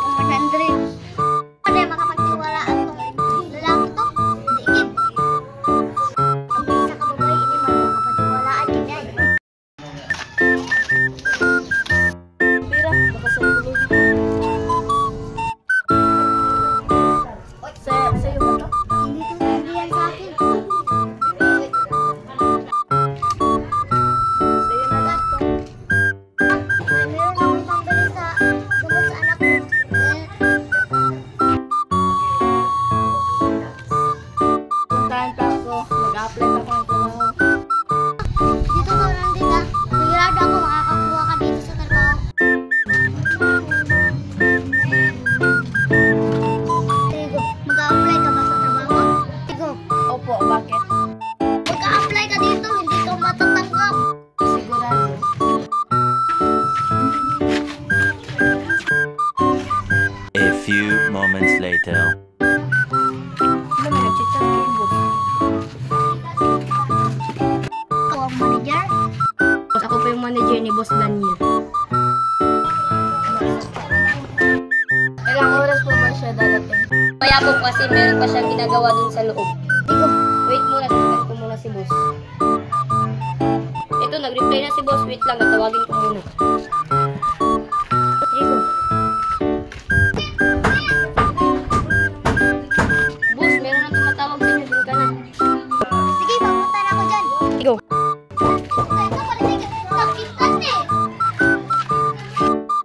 akong 100. Ano makapagtiwalaan tong lalaki to? Digid. Ang isa ka babae, hindi man makapagtiwalaan kinay. Pira, baka sa tulog. Sa'yo ba to? Hindi yan sa akin. Sa'yo na lang to. Meron akong pambili sa gamot sa anak ko. Puntahan pa ako. Mag-apply pa ako ng trabaho. Dito ka lang dito. Sigurado ako makakakuha ka dito sa trabaho. Tigo, mag-a-apply ka ba sa trabaho? Tigo, Opo, bakit? mag-a-apply ka dito, hindi ka matatanggap. Sigurado. A few moments later. Ano may nag-chat kay boss? Ako ang manager. Boss, ako po yung manager ni Boss Daniel. Ilang oras po ba siya dadating? Kaya po kasi meron pa siyang ginagawa dun sa loob. Tigo, Wait muna, tatawagan ko muna si boss. Ito, nag-reply na si boss. Wait lang, tatawagin ko muna. Tigo. Boss, meron na tumatawag sa inyo. Doon ka na. Sige, papunta na ako dyan. Ikaw. Tayo ka pala, Tigo. Nakitan eh.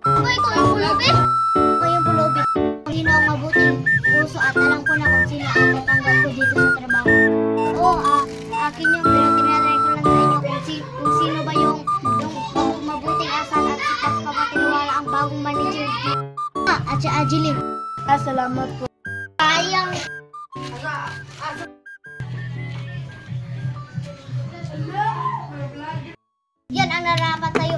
Aba, ikaw yung pulubi? Ako yung pulubi. Sino ang mabuting puso at alam ko na kung sino ang tatanggap ko dito sa trabaho. Oo, akin yung pero tinatry ko lang sa inyo kung sino ba yung mabuting asal at sikat papatiniwala ang bagong manager. At si Ajeline. Salamat po. Sayang. Yan ang narapat sa'yo.